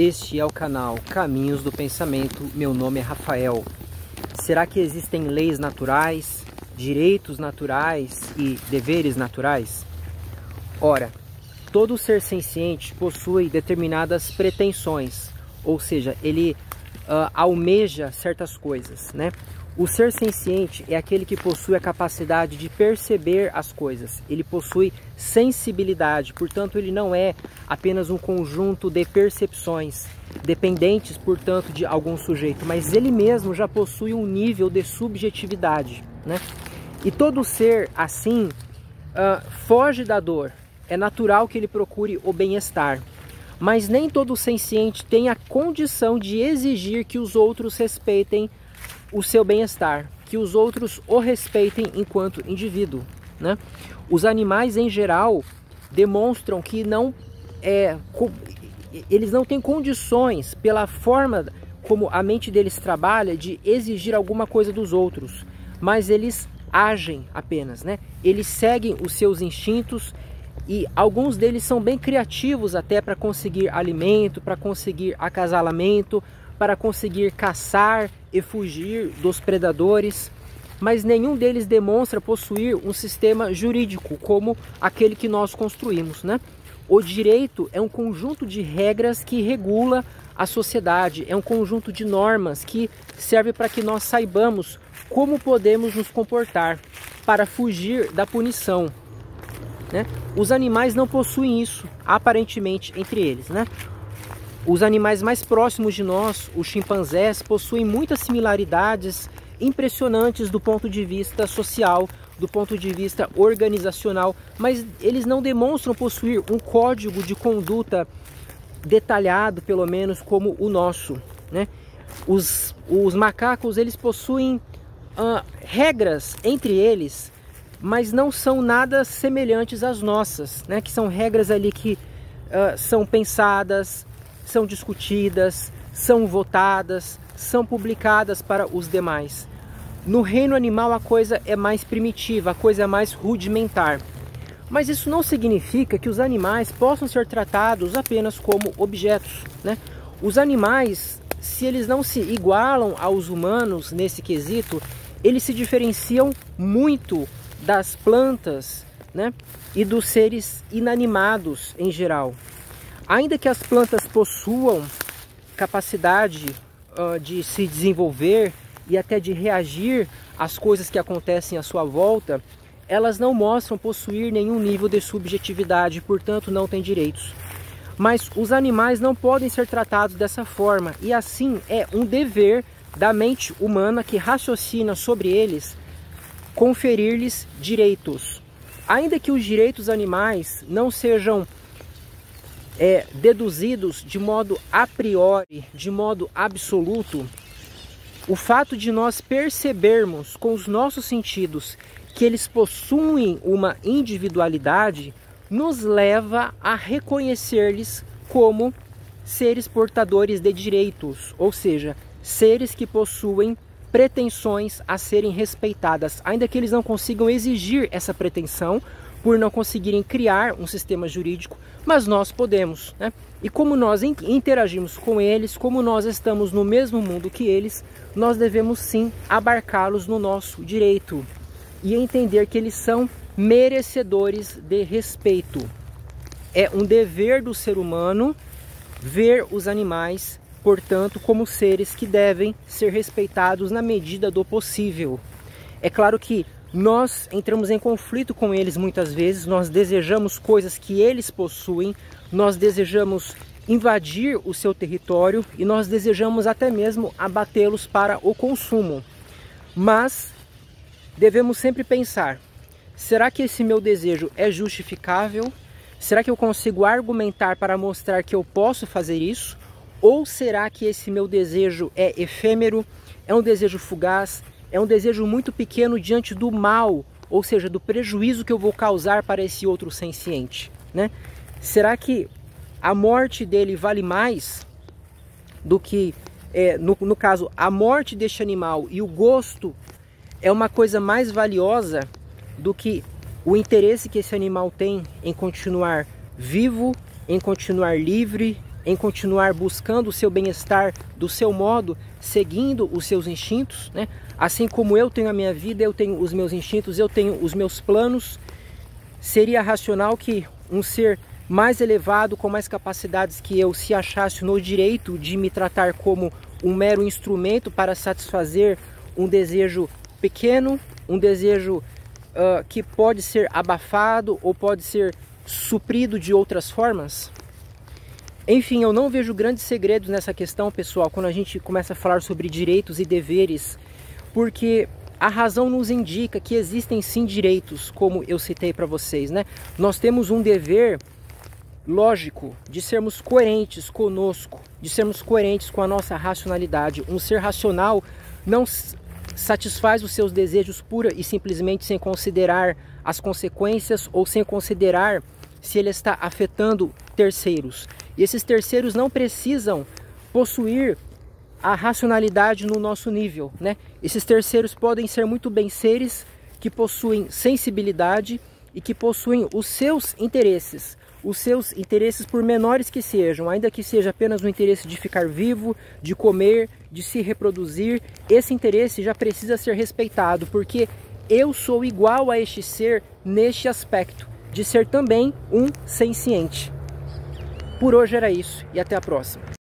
Este é o canal Caminhos do Pensamento. Meu nome é Rafael. Será que existem leis naturais, direitos naturais e deveres naturais? Ora, todo ser senciente possui determinadas pretensões, ou seja, ele almeja certas coisas, né? O ser senciente é aquele que possui a capacidade de perceber as coisas. Ele possui sensibilidade, portanto ele não é apenas um conjunto de percepções, dependentes, portanto, de algum sujeito, mas ele mesmo já possui um nível de subjetividade, né? E todo ser assim foge da dor. É natural que ele procure o bem-estar, mas nem todo senciente tem a condição de exigir que os outros respeitem o seu bem-estar, que os outros o respeitem enquanto indivíduo, né? Os animais em geral demonstram que eles não têm condições, pela forma como a mente deles trabalha, de exigir alguma coisa dos outros, mas eles agem apenas, né? Eles seguem os seus instintos e alguns deles são bem criativos até para conseguir alimento, para conseguir acasalamento, para conseguir caçar e fugir dos predadores, mas nenhum deles demonstra possuir um sistema jurídico como aquele que nós construímos, né? O direito é um conjunto de regras que regula a sociedade, é um conjunto de normas que serve para que nós saibamos como podemos nos comportar para fugir da punição, né? Os animais não possuem isso, aparentemente, entre eles, né? Os animais mais próximos de nós, os chimpanzés, possuem muitas similaridades impressionantes do ponto de vista social, do ponto de vista organizacional, mas eles não demonstram possuir um código de conduta detalhado, pelo menos, como o nosso, né? Os macacos, eles possuem regras entre eles, mas não são nada semelhantes às nossas, né? Que são regras ali que são pensadas, são discutidas, são votadas, são publicadas para os demais. No reino animal a coisa é mais primitiva, a coisa é mais rudimentar. Mas isso não significa que os animais possam ser tratados apenas como objetos, né? Os animais, se eles não se igualam aos humanos nesse quesito, eles se diferenciam muito das plantas, né? E dos seres inanimados em geral. Ainda que as plantas possuam capacidade de se desenvolver e até de reagir às coisas que acontecem à sua volta, elas não mostram possuir nenhum nível de subjetividade, portanto não têm direitos. Mas os animais não podem ser tratados dessa forma, e assim é um dever da mente humana que raciocina sobre eles conferir-lhes direitos. Ainda que os direitos animais não sejam deduzidos de modo a priori, de modo absoluto, o fato de nós percebermos com os nossos sentidos que eles possuem uma individualidade nos leva a reconhecer-lhes como seres portadores de direitos, ou seja, seres que possuem pretensões a serem respeitadas, ainda que eles não consigam exigir essa pretensão por não conseguirem criar um sistema jurídico, mas nós podemos, né? E como nós interagimos com eles, como nós estamos no mesmo mundo que eles, nós devemos sim abarcá-los no nosso direito e entender que eles são merecedores de respeito. É um dever do ser humano ver os animais, portanto, como seres que devem ser respeitados na medida do possível. É claro que nós entramos em conflito com eles muitas vezes, nós desejamos coisas que eles possuem, nós desejamos invadir o seu território e nós desejamos até mesmo abatê-los para o consumo. Mas devemos sempre pensar, será que esse meu desejo é justificável? Será que eu consigo argumentar para mostrar que eu posso fazer isso? Ou será que esse meu desejo é efêmero, é um desejo fugaz, é um desejo muito pequeno diante do mal, ou seja, do prejuízo que eu vou causar para esse outro senciente, né? Será que a morte dele vale mais do que, no caso, a morte deste animal e o gosto é uma coisa mais valiosa do que o interesse que esse animal tem em continuar vivo, em continuar livre, em continuar buscando o seu bem-estar do seu modo, seguindo os seus instintos, né? Assim como eu tenho a minha vida, eu tenho os meus instintos, eu tenho os meus planos. Seria racional que um ser mais elevado, com mais capacidades que eu, se achasse no direito de me tratar como um mero instrumento para satisfazer um desejo pequeno, um desejo que pode ser abafado ou pode ser suprido de outras formas? Enfim, eu não vejo grandes segredos nessa questão, pessoal, quando a gente começa a falar sobre direitos e deveres, porque a razão nos indica que existem sim direitos, como eu citei para vocês, né? Nós temos um dever lógico de sermos coerentes conosco, de sermos coerentes com a nossa racionalidade. Um ser racional não satisfaz os seus desejos pura e simplesmente sem considerar as consequências ou sem considerar se ele está afetando terceiros. E esses terceiros não precisam possuir a racionalidade no nosso nível, né? Esses terceiros podem ser muito bem seres que possuem sensibilidade e que possuem os seus interesses por menores que sejam, ainda que seja apenas o interesse de ficar vivo, de comer, de se reproduzir. Esse interesse já precisa ser respeitado, porque eu sou igual a este ser neste aspecto, de ser também um senciente. Por hoje era isso, e até a próxima.